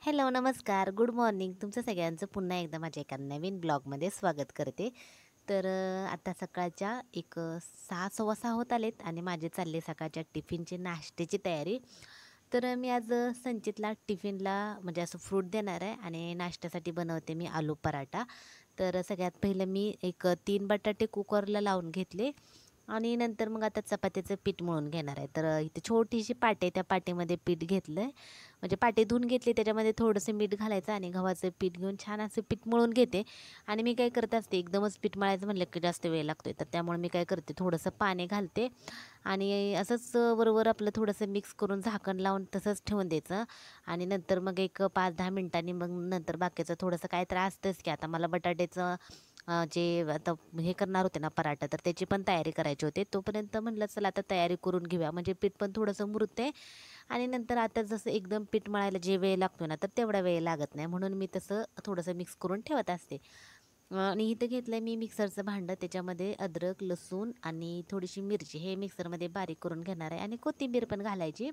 Hello, नमस्कार, good morning. तुमचं सगळ्यांचं पुन्हा एकदा माझ्या एका नवीन ब्लॉगमध्ये स्वागत करते. तर आता सकाळच्या एक 6 सव्वा 6 होत आलेत आणि माझे चालले सकाळच्या टिफिनची नाश्त्याची तयारी. तर मी आज संचितला टिफिनला म्हणजे असं फ्रूट देणार आहे आणि नाश्त्यासाठी बनवते मी आलू पराठा. तर सगळ्यात पहिलं मी एक 3 बटाटे कुकरला लावून घेतले आणि नंतर मग आता चपात्याचं पीठ मळून घेणार आहे. तर इथे छोटीशी पाटी आहे, त्या पाटीमध्ये पीठ घेतलं आहे. म्हणजे पाटी धुवून घेतली, त्याच्यामध्ये थोडंसं मीठ घालायचं आणि गव्हाचं पीठ घेऊन छान असं पीठ मळून घेते. आणि मी काय करत असते, एकदमच पीठ मळायचं म्हणलं की जास्त वेळ लागतो आहे, तर त्यामुळे मी काय करते, थोडंसं पाणी घालते आणि असंच बरोबर आपलं थोडंसं मिक्स करून झाकण लावून तसंच ठेवून द्यायचं. आणि नंतर मग एक 5-10 मिनिटांनी मग नंतर बाकीचं थोडंसं काय तर असतंच की आता मला बटाट्याचं जे आता हे करणार होते ना पराठा, तर त्याची पण तयारी करायची होती. तोपर्यंत म्हटलं चला आता तयारी करून घेऊया, म्हणजे पीठ पण थोडंसं मुरते आणि नंतर आता जसं एकदम पीठ मळायला जे वेळ लागतो ना, तर तेवढा वेळ लागत नाही, म्हणून मी तसं थोडंसं मिक्स करून ठेवत असते. आणि इथं घेतलं मी मिक्सरचं भांडं, त्याच्यामध्ये अद्रक, लसूण आणि थोडीशी मिरची हे मिक्सरमध्ये बारीक करून घेणार आहे आणि कोथिंबीर पण घालायची.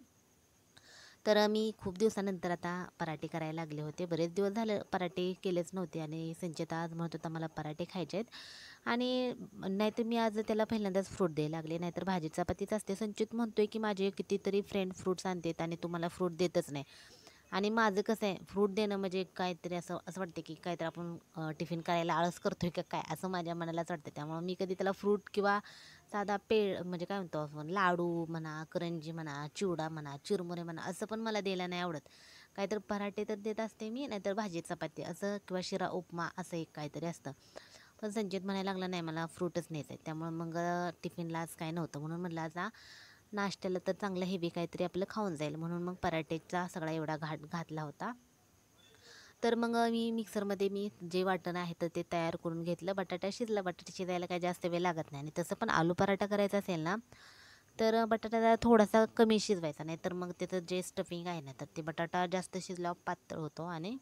तर मी खूप दिवसानंतर आता पराठे करायला लागले होते. बरेच दिवस झालं पराठे केलेच नव्हते आणि संचित आज म्हणत होता मला पराठे खायचे आहेत. आणि नाहीतर मी आज त्याला पहिल्यांदाच फ्रूट द्यायला लागले, नाहीतर भाजी चपातीच असते. संचित म्हणतोय की माझे कितीतरी फ्रेंड फ्रूट्स आणतात आणि तुम्हाला फ्रूट देतच नाही. आणि माझं कसं आहे, फ्रूट देणं म्हणजे काहीतरी असं असं वाटतं की काहीतरी आपण टिफिन करायला आळस करतोय का काय, असं माझ्या मनालाच वाटतं. त्यामुळं मी कधी त्याला फ्रूट किंवा साधा म्हणजे काय म्हणतो आपण, लाडू म्हणा, करंजी म्हणा, चिवडा म्हणा, चिरमुरे म्हणा, असं पण मला द्यायला नाही आवडत. काहीतरी पराठे तर देत असते मी, नाहीतर भाजी चपाती असं किंवा शिरा उपमा असं एक काहीतरी असतं. पण संचित म्हणायला लागला नाही मला फ्रूटच न्यायचं आहे. त्यामुळे मग टिफिनला आज काय नव्हतं, म्हणून म्हटलं आज नाश्त्याला तर चांगलं हेवी काहीतरी आपलं खाऊन जाईल, म्हणून मग पराठेचा सगळा एवढा घातला होता. तर मग मी मिक्सरमध्ये मी जे वाटण आहे तर ते तयार करून घेतलं. बटाटा शिजला, बटाटा शिजायला काही जास्त वेळ लागत नाही आणि तसं पण आलू पराठा करायचा असेल ना, तर बटाटा जरा थोडासा कमी शिजवायचा, नाही तर मग त्याचं जे स्टफिंग आहे ना, तर ते बटाटा जास्त शिजल्यावर पातळ होतो आणि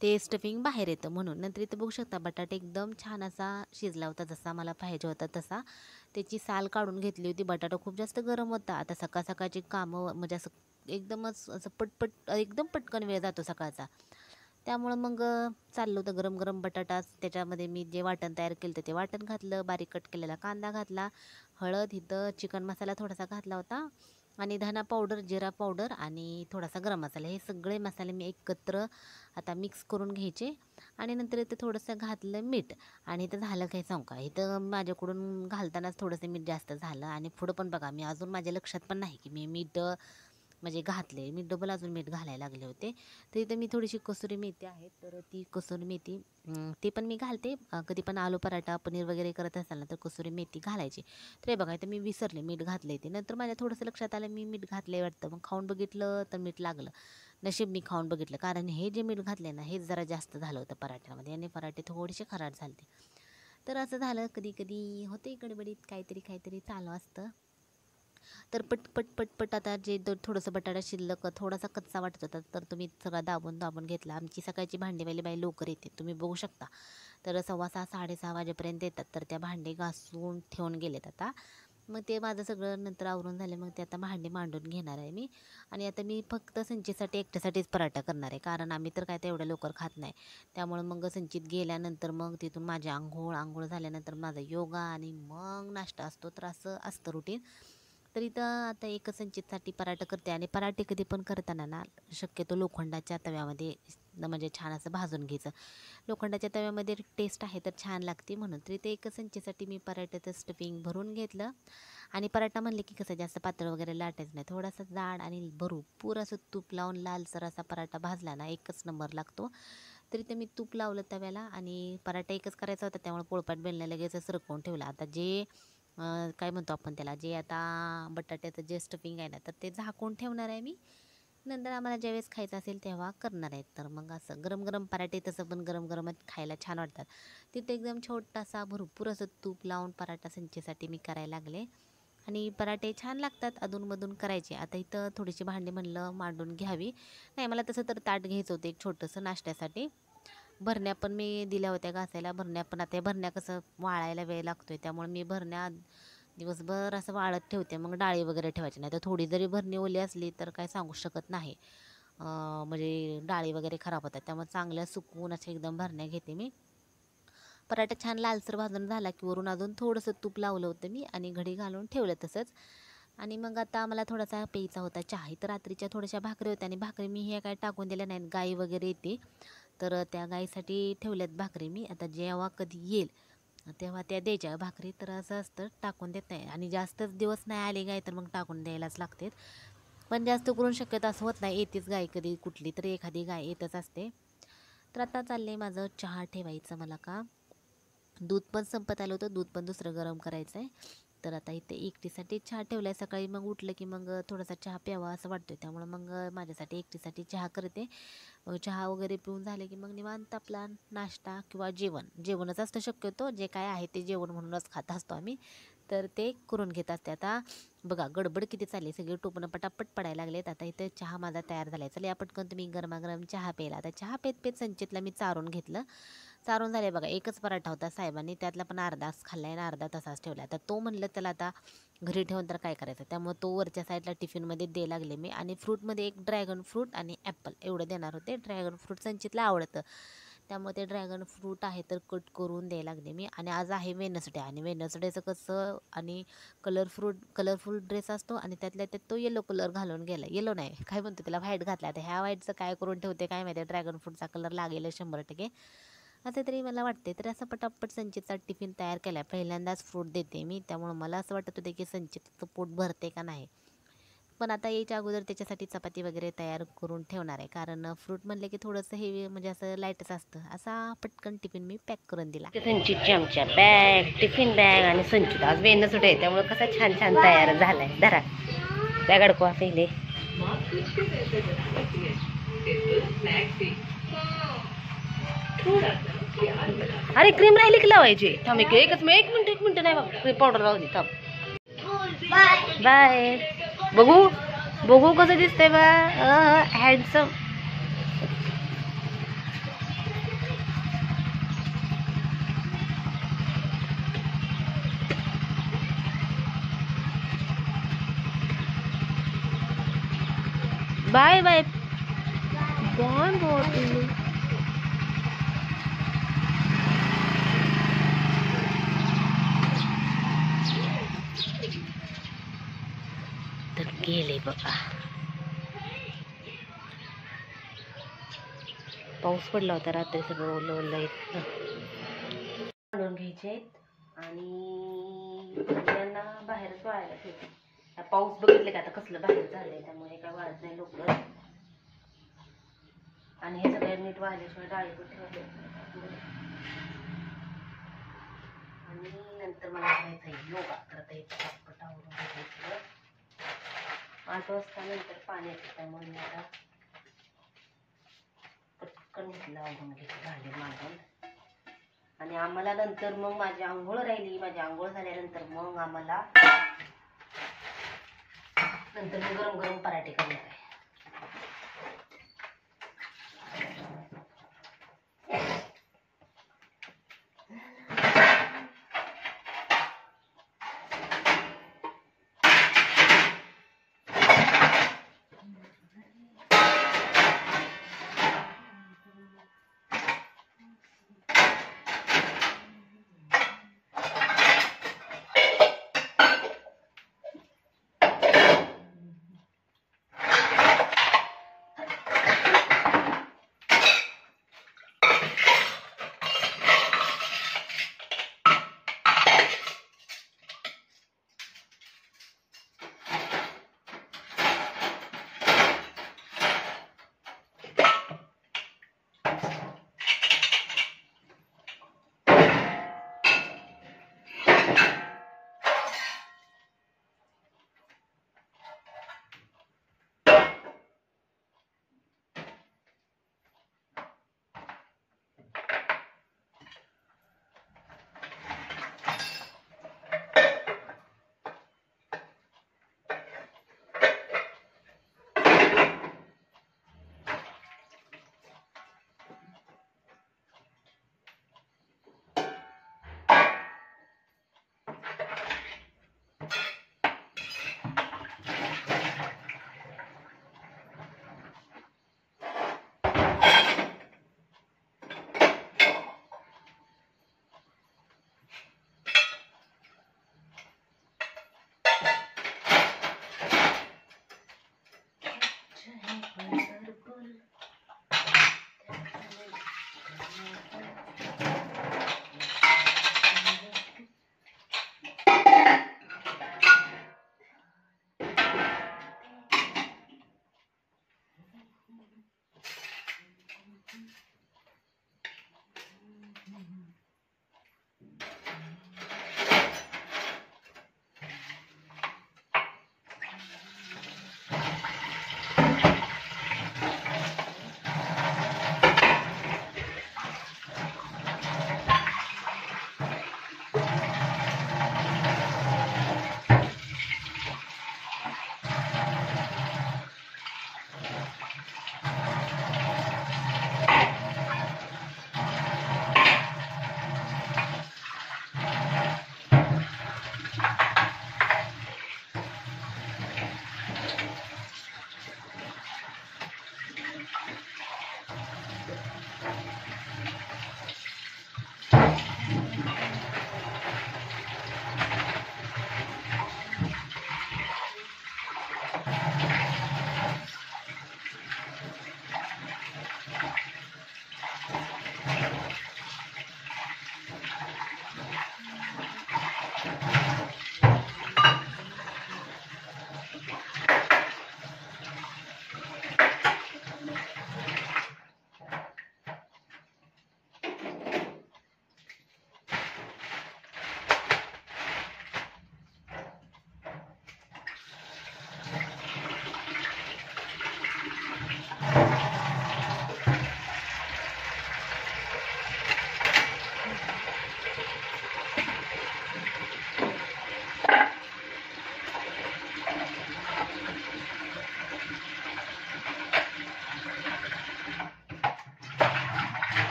ते स्टफिंग बाहेर येतं. म्हणून नंतर इथं बघू शकता बटाटा एकदम छान असा शिजला होता, जसा मला पाहिजे होता तसा. त्याची साल काढून घेतली होती. बटाटा खूप जास्त गरम होता. आता सकाळ सकाळची कामं म्हणजे असं एकदमच असं पटपट एकदम पटकन वेळ जातो सकाळचा. त्यामुळं मग चाललं होतं गरम गरम बटाटाच, त्याच्यामध्ये मी जे वाटण तयार केलं होतं ते वाटण घातलं, बारीक कट केलेला कांदा घातला, हळद, इथं चिकन मसाला थोडासा घातला होता आणि धना पावडर, जिरा पावडर आणि थोडासा गरम मसाला, हे सगळे मसाले मी एकत्र आता मिक्स करून घ्यायचे. आणि नंतर इथं थोडंसं घातलं मीठ. आणि इथं झालं काय सांगू का, इथं माझ्याकडून घालतानाच थोडंसं मीठ जास्त झालं आणि पुढं पण बघा मी अजून माझ्या लक्षात पण नाही की मी मीठ म्हणजे घातले, मी डबल अजून मीठ घालायला लागले होते. तर इथं मी थोडीशी कसुरी मेथी आहे, तर ती कसुरी मेथी ती पण मी घालते. कधी पण आलू पराठा पनीर वगैरे करत असाल ना, तर कसुरी मेथी घालायची. तर हे बघा इथं मी विसरले मीठ घातले, ते नंतर माझ्या थोडंसं लक्षात आलं मी मीठ घातले वाटतं, मग खाऊन बघितलं तर मीठ लागलं. नशीब मी खाऊन बघितलं, कारण हे जे मीठ घातले ना, हेच जरा जास्त झालं होतं पराठ्यामध्ये आणि पराठे थोडेसे खराब झाले. तर असं झालं, कधी कधी होते गडबडीत काहीतरी काहीतरी चालू असतं. तर पट पट पट पट आता जे थोडंसं बटाटा शिल्लक थोडासा कच्चा वाटत होता, तर तुम्ही सगळा दाबून दाबून घेतला. आमची सकाळची भांडीवाली बाई लवकर येते, तुम्ही बघू शकता. तर 6:15 6:30 वाजेपर्यंत येतात, तर त्या भांडी घासून ठेवून गेलेत आता. मग ते माझं सगळं नंतर आवरून झाले, मग ते आता भांडी मांडून घेणार आहे मी. आणि आता मी फक्त संचीसाठी एकट्यासाठीच पराठा करणार आहे, कारण आम्ही तर काय ते एवढ्या लवकर खात नाही. त्यामुळं मग संचित गेल्यानंतर मग तिथून माझी आंघोळ झाल्यानंतर माझा योगा आणि मग नाश्ता असतो, तर असं असतं रुटीन. तर इथं आता एक संचितसाठी पराठा करते आणि पराठे कधी पण करताना ना, शक्यतो लोखंडाच्या तव्यामध्ये म्हणजे छान असं भाजून घ्यायचं. लोखंडाच्या तव्यामध्ये टेस्ट आहे तर छान लागते, म्हणून तरी ते एक संचीसाठी मी पराठ्याचं स्टफिंग भरून घेतलं. आणि पराठा म्हणले की कसं जास्त पातळ वगैरे लाटायचं नाही, थोडासा जाड आणि भरपूर असं तूप लावून लालसर असा पराठा भाजला ना, एकच नंबर लागतो. तरी ते मी तूप लावलं तव्याला आणि पराठा एकच करायचा होता, त्यामुळे पोळपाट बेलने लगेच सरकवून ठेवला. आता जे काय म्हणतो आपण त्याला, जे आता बटाट्याचं जे स्टफिंग आहे ना, तर ते झाकून ठेवणार आहे मी. नंतर आम्हाला ज्यावेळेस खायचं असेल तेव्हा करणार आहेत. तर मग असं गरम गरम पराठे तसं पण गरम गरमच खायला छान वाटतात. तिथे एकदम छोटासा भरपूर असं तूप लावून पराठा संचेसाठी मी करायला लागले. आणि पराठे छान लागतात अधूनमधून करायचे. आता इथं थोडीशी भांडी म्हणलं मांडून घ्यावी. नाही, मला तसं तर ताट घ्यायचं होतं एक छोटंसं नाश्त्यासाठी. भरण्या पण मी दिल्या होत्या घासायला. भरण्या पण आता भरण्या कसं वाळायला वेळ लागतोय, त्यामुळे मी भरण्या दिवसभर असं वाळत ठेवते. मग डाळी वगैरे ठेवायची नाही, तर थोडी जरी भरणी ओली असली तर काय सांगू शकत नाही. म्हणजे डाळी वगैरे खराब होतात, त्यामुळे चांगल्या सुकवून अशा एकदम भरण्या घेते मी. पराठा छान लालसर भाजून झाला की वरून अजून थोडंसं तूप लावलं होतं मी आणि घडी घालून ठेवलं तसंच. आणि मग आता मला थोडासा प्यायचा होता चहा. तर रात्रीच्या थोड्याशा भाकरी होत्या आणि भाकरी मी हे काय टाकून दिल्या नाहीत, गाई वगैरे येते तर त्या गाईसाठी ठेवल्यात भाकरी मी. आता जेव्हा कधी येईल तेव्हा त्या द्यायच्या भाकरी. तर असं असतं, टाकून देत नाही. आणि जास्तच दिवस नाही आले गाय तर मग टाकून द्यायलाच लागते. पण जास्त करून शक्यतो असं होत नाही, येतेच गाय कधी कुठली तरी एखादी गाय येतच असते. तर आता चाललंय माझं चहा ठेवायचं मला का. दूध पण संपत आलं होतं, दूध पण दुसरं गरम करायचं आहे. तर आता इथे एकटीसाठी चहा ठेवला आहे. सकाळी मग उठलं की मग थोडासा चहा प्यावा असं वाटतं, त्यामुळं मग माझ्यासाठी एकटीसाठी चहा करते. मग चहा वगैरे पिऊन झाले की मग निवांत आपला नाश्ता किंवा जेवणच असतं शक्यतो. जे काय आहे ते जेवण म्हणूनच खात असतो आम्ही. तर ते करून घेत असते. आता बघा गडबड किती चालली, सगळे टोपणं पटापट पडायला लागलेत. आता इथे चहा माझा तयार झाला आहे. चला या पटकन तुम्ही गरमागरम चहा प्यायला. आता चहा पेत पेत संचितला मी चारून घेतलं. चारून झाले बघा. एकच पराठा होता साहेबांनी, त्यातला पण अर्धाच खाल्ला आहे आणि अर्धा तसाच ठेवला. आता तो म्हणलं त्याला आता घरी ठेवून तर काय करायचं, त्यामुळे तो वरच्या साईडला टिफिनमध्ये दे लागले मी. आणि फ्रूटमध्ये एक ड्रॅगन फ्रूट आणि ॲपल एवढं देणार होते. ड्रॅगन फ्रूट संचितला आवडतं, त्यामुळे ते ड्रॅगन फ्रूट आहे तर कट करून द्यायला लागले मी. आणि आज आहे वेनसडे, आणि वेनसडेचं कसं आणि कलरफुल ड्रेस असतो आणि त्यातल्या त्यात तो येलो कलर घालून गेला. येलो नाही काय म्हणतो त्याला, व्हाईट घातला. आता ह्या व्हाईटचं काय करून ठेवते काय माहिती, ड्रॅगन फ्रूटचा कलर लागेल 100%. असं तरी मला वाटते. तर असं पटापट संचितचा टिफिन तयार केला आहे. पहिल्यांदाच फ्रूट देते मी, त्यामुळं मला असं वाटत होते की संचितचं पोट भरते का नाही. पण आता यायच्या अगोदर त्याच्यासाठी चपाती वगैरे तयार करून ठेवणार आहे, कारण फ्रूट म्हणले की थोडंसं हेवी म्हणजे असं लाईटच असतं. असा पटकन टिफिन मी पॅक करून दिला. संचितची आमच्या बॅग, टिफिन बॅग आणि संचित आज वेनसडे आहे त्यामुळे कसा छान छान तयार झालाय. धरा बॅग अडकवा पहिले. अरे क्रीम राहिली की लावायची. थांब एक मिनिट नाही बाबा, क्रीम पावडर लावली. थांब बाय. बघू कसं दिसतंय बा, handsome. Bye bye bye bye. तर गेले बघा. पाऊस पडला होता रात्री, सगळं ओलं ओलं काढून घ्यायचे आहेत आणि त्यांना बाहेरच वाळायला ठेवते. पाऊस बघितले का आता कसलं बाहेर झालंय, त्यामुळे काय वाळत नाही लवकर. आणि हे सगळे नीट वाळल्याशिवाय डाळी पण ठेवले. आणि नंतर मला करायचं योगा करता येते. पटपट आवरून घ्यायचं. 8 वाजता नंतर पाणी येतं, त्यामुळे मी आता पटकन घेतलं आवरून घेतलं, झाले मागून. आणि आम्हाला नंतर मग माझी आंघोळ राहिली. माझी आंघोळ झाल्यानंतर मग आम्हाला नंतर मी गरम गरम पराठे करणार आहे.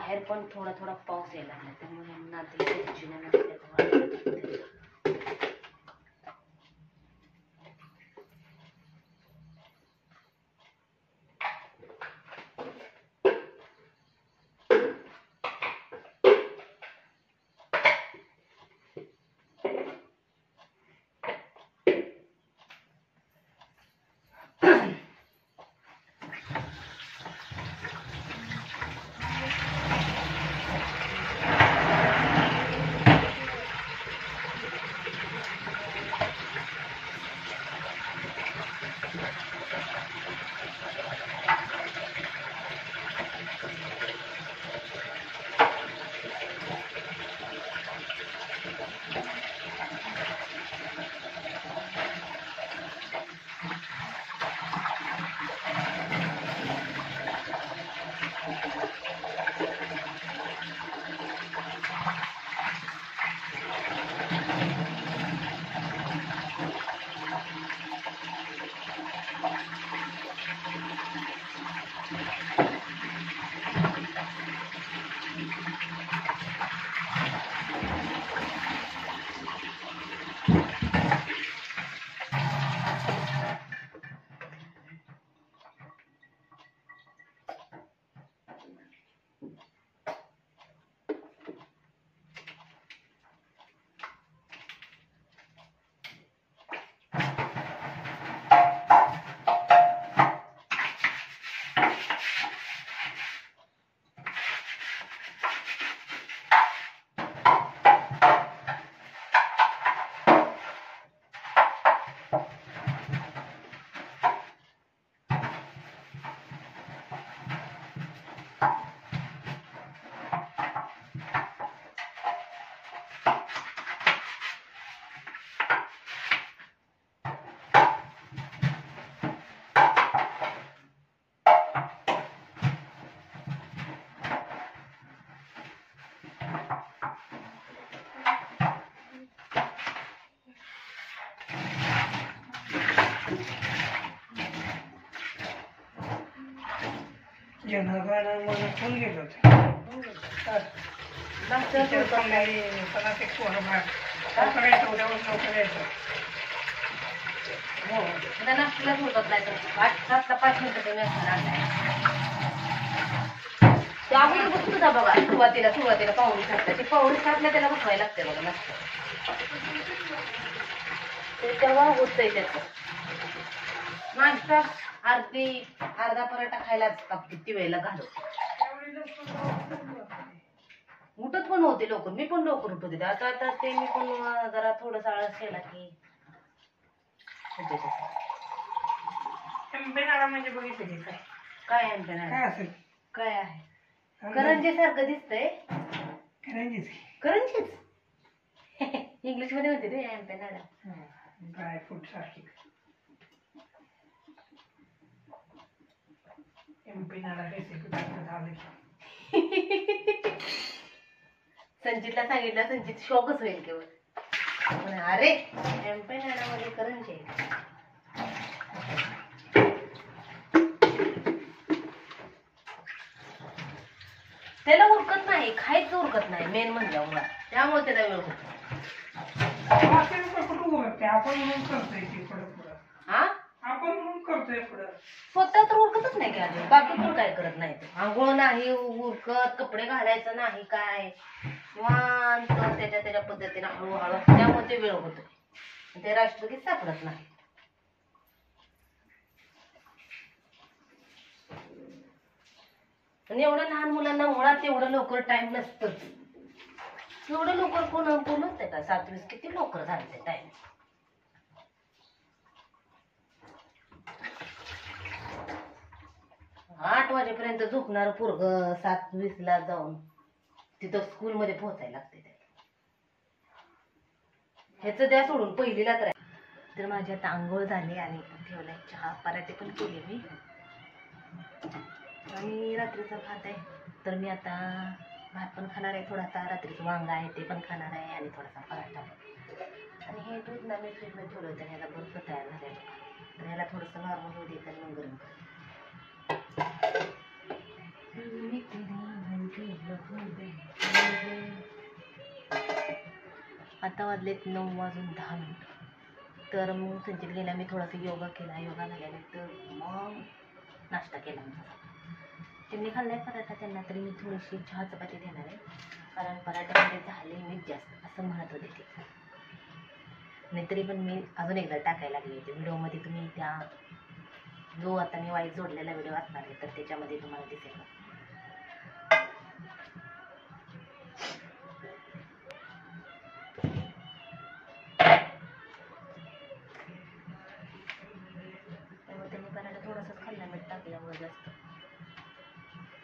बाहेर पण थोडा थोडा पाऊस यायला लागला, त्यामुळे नाते मला फोन गेलो नाश्त्याला होतात नाही तर 5 मिनिटं कमी असणार ते अगोदर बसत होता बघा. सुरुवातीला पाहुणे सातला ते पाहुणे सातला त्याला बसवायला लागते बघा नाश्ता. ते तेव्हा होतंय त्याचं नाश्ता अर्धा पराठा खायलाच किती वेळेला घालवते. उठत पण होते लवकर, मी पण लवकर उठत होते. आता आता ते मी पण जरा थोडंसं आळस केला की होते तसं. म्हणजे बघितलं काय काय एम्पेनाडा काय असेल काय आहे? करंजी सारखं दिसतंय. करंजीच इंग्लिश मध्ये म्हणते ते एम्पेनाडा. ड्रायफ्रूट सारखी संचितला सांगितलं, संचित शॉकच होईल केवळ. अरे एम्पेनाडा मध्ये करंजी आहे. त्याला उरकत नाही, खायचं उरकत नाही मेन म्हणजे मुळात, त्यामुळे त्याला वेळ होतो. स्वतः तर उरकतच नाही की अजून, बाकी पण काय करत नाही. आंघोळ नाही उरकत, कपडे घालायचं नाही काय, निवांत त्याच्या पद्धतीने हळूहळू, त्यामुळे ते वेळ होतो. ते राष्ट्रगीत सापडत नाही. आणि एवढ्या लहान मुलांना मुळात एवढं लवकर टाइम नसतंच. एवढं लवकर कोण बोलत का? 7:20 किती लवकर झालं ते टाइम. आठ वाजेपर्यंत झोपणार पोरग 7:20 ला जाऊन तिथं स्कूल मध्ये पोहोचायला लागते. ह्याच द्या सोडून पहिलीला तर माझी आता आंघोळ झाली आणि ठेवलाय चहा, पराठे पण केले मी आणि रात्रीचा भात आहे. तर मी आता भात पण खाणार आहे, थोडासा रात्रीचं वांगा आहे ते पण खाणार आहे आणि थोडासा पराठा. आणि हे दूध ना मी फ्रीजमध्ये ठेवलं होतं, ह्याला बर्फ तयार झालाय बघा. तर ह्याला थोडंसं नॉर्मल होऊ द्यायचं आणि मग गरम करायचं. आता वाजलेत 9:10. तर मग संचित गेला, मी थोडासा योगा केला. योगा झाल्यानंतर मग नाश्ता केला. त्यांनी खाल्लाय पराठा, त्यांना तरी मी थोडीशी चहा चपाती देणार आहे, कारण पराठ्यामध्ये झाले मीठ जास्त असं म्हणत होते ते. नाही तरी पण मी अजून एकदा टाकायला लागले होते व्हिडिओमध्ये. तुम्ही त्या जो आता मी वाईट जोडलेला व्हिडिओ असणार आहे तर त्याच्यामध्ये तुम्हाला दिसेल. त्यामुळे त्यांनी पराठा थोडासाच खाल्ला मीठ टाकल्यामुळे जास्त.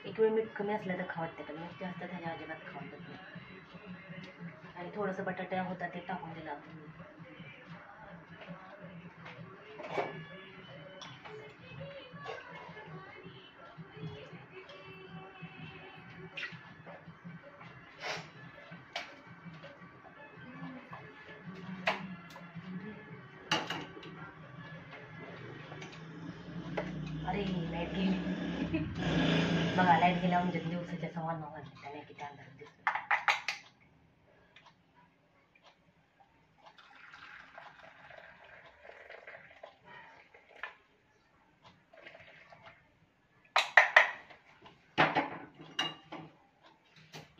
एक वेळ मीठ कमी असलं तर खावडते, पण मीठ जास्त झाले अजिबात खावडत नाही. आणि थोडंसं बटाटा होता ते टाकून दिला आपण. अरे लाईट गेली बघा. लाईट गेला म्हणजे दिवसाच्या 9:15 वाजले. त्याने किती अंधार दिसतो.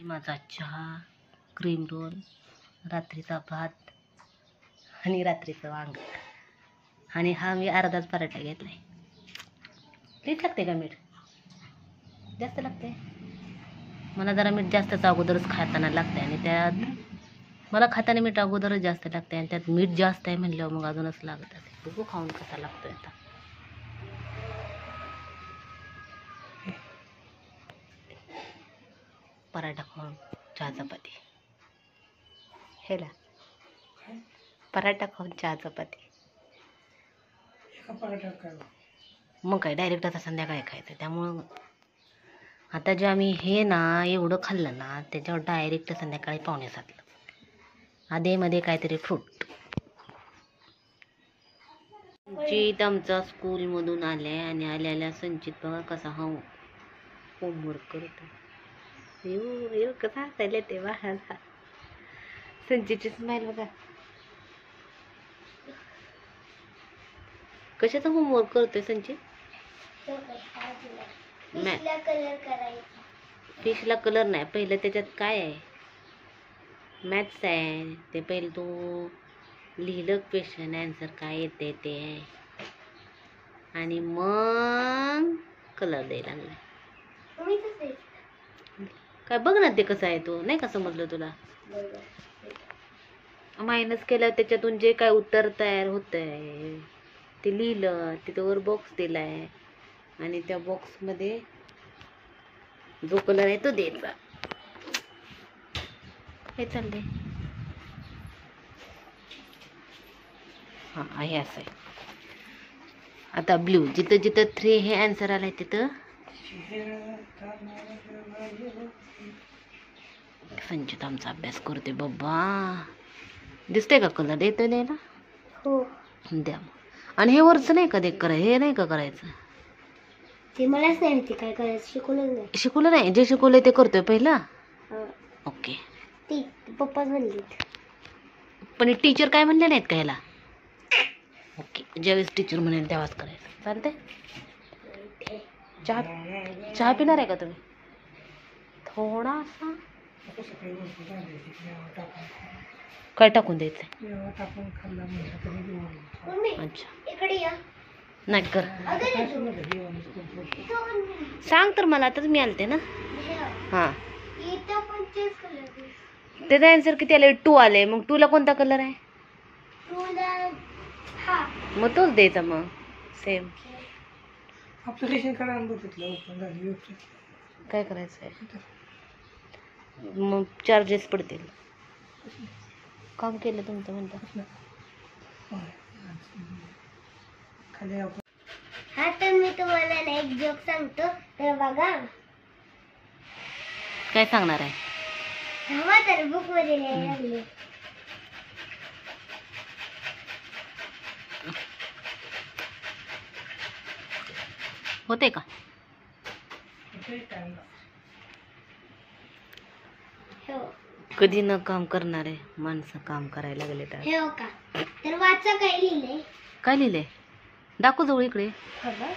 माझा चहा, क्रीम रोल, रात्रीचा भात आणि रात्रीचं वांग. आणि हा मी अर्धाच पराठा घेतलाय. मीठ लागते का? मीठ जास्त लागते मला. जरा मीठ जास्तच अगोदरच खाताना लागते, आणि त्यात मला खाताना मीठ अगोदरच जास्त लागते, आणि त्यात मीठ जास्त आहे म्हणल्यावर मग अजूनच लागत असेल. बघू खाऊन कसा लागतोय आता. पराठा खाऊन चहा चपाती. हेला पराठा खाऊन चहा चपाती. मग काय डायरेक्ट आता संध्याकाळी खायचं. त्यामुळं आता जे आम्ही हे ना एवढं खाल्लं ना, त्याच्यावर डायरेक्ट संध्याकाळी 6:45. आधेमध्ये काहीतरी फ्रूट. संचित आमचा स्कूलमधून आलाय, आणि आल्याला संचित बघा कसा होमवर्क करतो. येऊ कसा हसायला ते बाळाला. संचितची स्माईल बघा. कशाचा होमवर्क करतोय संचित? फिशला कलर नाही. पहिलं त्याच्यात काय आहे? मॅथ्स आहे. ते पहिलं तू लिहिलं क्वेश्चन आन्सर काय येते ते, आणि मग कलर द्यायला लागला. काय बघ ना ते कसं आहे. तो नाही का समजलं तुला? मायनस केल्यावर त्याच्यातून जे काय उत्तर तयार होत आहे ते लिहिलं. तिथं वर बॉक्स दिलाय, आणि त्या बॉक्समध्ये जो कलर आहे तो द्यायचा. हे चाललंय. हां आहे असं आहे. आता ब्ल्यू. जिथं जिथं 3 हे आन्सर आलाय तिथं संचित आमचा अभ्यास करते बाबा. दिसतंय का कलर? देतोय द्यायला? हो द्या. आणि हे वरचं नाही का ते करायचं? हे नाही का करायचं? ते मलाच नाही माहिती काय करायचं. शिकवलं नाही. जे शिकवलंय ते करतोय पहिला. ओके. ती पप्पाच म्हणली. पण टीचर काय म्हणले नाहीत का ह्याला? ओके. ज्यावेळेस टीचर म्हणेल तेव्हाच करायचं. चालतंय. चहा पिणार आहे का तुम्ही? थोडासा. काय टाकून द्यायचंय? अच्छा इकडे या. नाही कर. सांग तर मला. आताच मी आलते ना. हां त्याचा आन्सर किती आले? 2 आले. मग 2 ला कोणता कलर आहे? मग तोच द्यायचा. मग सेम. काय करायचं आहे? मग चार्जेस पडतील. काम केलं तुमचं म्हणता. हा तर मी तुम्हाला एक जोक सांगतो, तर बघा. काय सांगणार आहे? तर बुक मध्ये लागले. होते का? हो. कधी न काम करणारे माणसं काम करायला लागले तर हे हो का तर वाचा काय लिहिलंय काय लिहिलंय दाखव जवळ इकडे खबर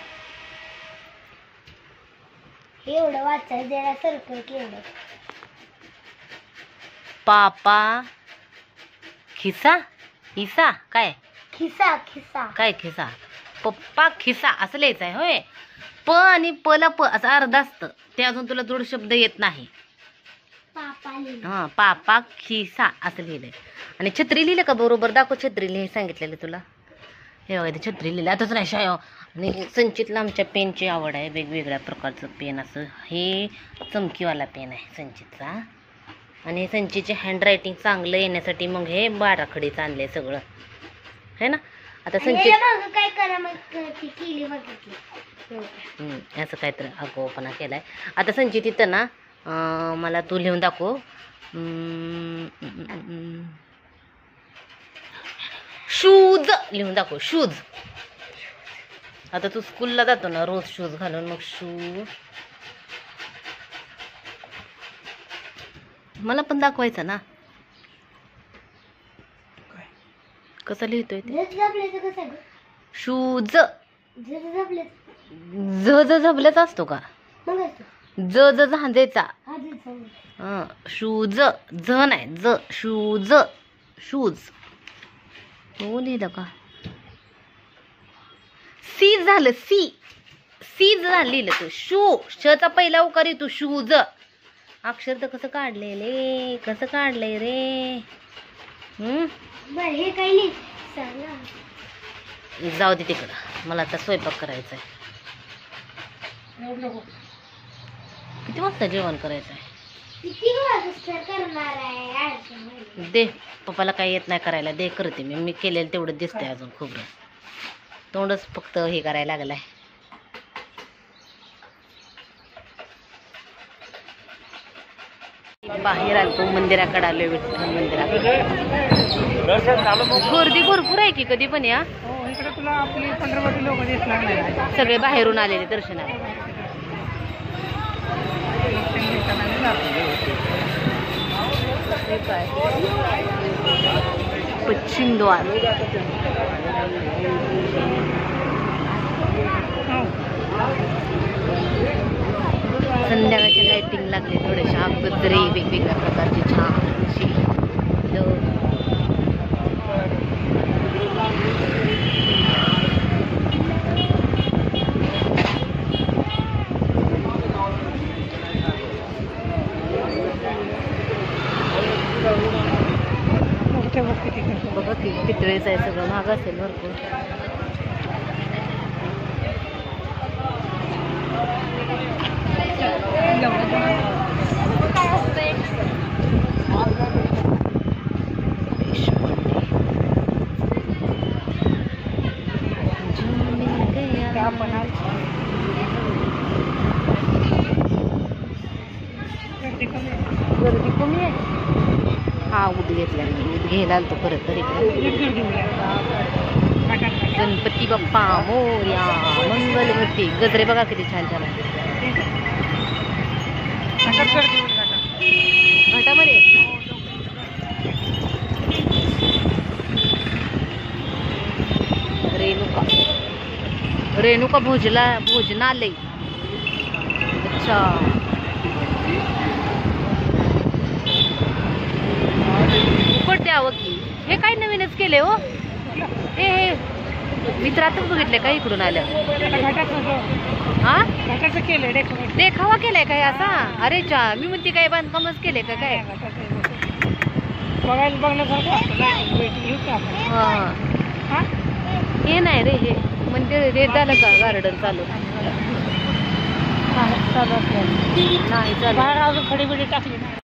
हे एवढं वाचायचं जरा सर्कल केवढं पापा खिसा हिसा काय खिसा खिसा काय खिसा पप्पा खिसा असं लिहायचं आहे होय प आणि पला प असं अर्ध असतं ते अजून तुला थोडं शब्द येत नाही पापा लिहिलं हां पापा खिसा असं लिहिलंय आणि छत्री लिहिलं का बरोबर दाखव छत्री लिहि सांगितलेलं तुला हे बघा ते छत्री लिहिलं आताच नाही शाय आणि संचितला आमच्या पेनची आवड आहे वेगवेगळ्या प्रकारचं पेन असं हे चमकीवाला पेन आहे संचितचा आणि संचितचे हँडरायटिंग चांगलं येण्यासाठी मग हे बाराखडीचं आणलंय सगळं है ना आता संचित काय करा मग ती केली बघितली असं काहीतरी आगाऊपणा केलाय आता संचित इथं ना मला तू लिहून दाखव शूज लिहून दाखव शूज आता तू स्कूलला जातो ना रोज शूज घालून मग शूज मला पण दाखवायचं ना कसं लिहितोय ते शूज ज झबल्याचा असतो का ज झांजेचा शूज ज नाही ज शूज शूज हो लिहिलं का सी झालं सी सी झालं लिहिलं तू शू शचा पहिला उकार येतो शूज अक्षर तर कसं काढलेले कसं काढलंय रे हे काही नाही सांगा जाऊ दे तिकडं मला आता स्वयंपाक करायचा आहे किती वाजता जेवण करायचं आहे किती वाजता करणार आहे दे पप्पाला काही येत नाही करायला दे करते मी केलेलं तेवढं दिसतंय अजून खोबरं तोंडच फक्त हे करायला लागलाय बाहेर आलो मंदिराकडे आलोय विठ्ठल मंदिराकडे गर्दी भरपूर आहे की कधी पण या इकडे तुला आपली 15-20 लोक दिसणार नाही सगळे बाहेरून आलेले दर्शनाला पश्चिम द्वार संध्याकाळच्या लाइटिंग लागले थोडेशा गजरे वेगवेगळ्या प्रकारची छान अशी बघा किती वेळेस आहे सगळं महाग असेल भरपूर गर्दी कमी आहे हा उद घेतला उद घ्यायला आलतो परत तरी गणपती बाप्पा मोरया मंगलमूर्ती गजरे बघा किती छान छान आहे घाटामध्ये रेणुका भोजनालय अच्छा फुकट द्यावं की हे काय नवीनच केले हो हे मित्रातच बघितले का इकडून आलं हा देखावा केलाय काय असा अरे चा मी म्हणते काय बांधकामच केले का काय हा हे नाही रे हे म्हणजे हे झालं का गार्डन चालू नाही चालू अजून खडी बिडी टाकली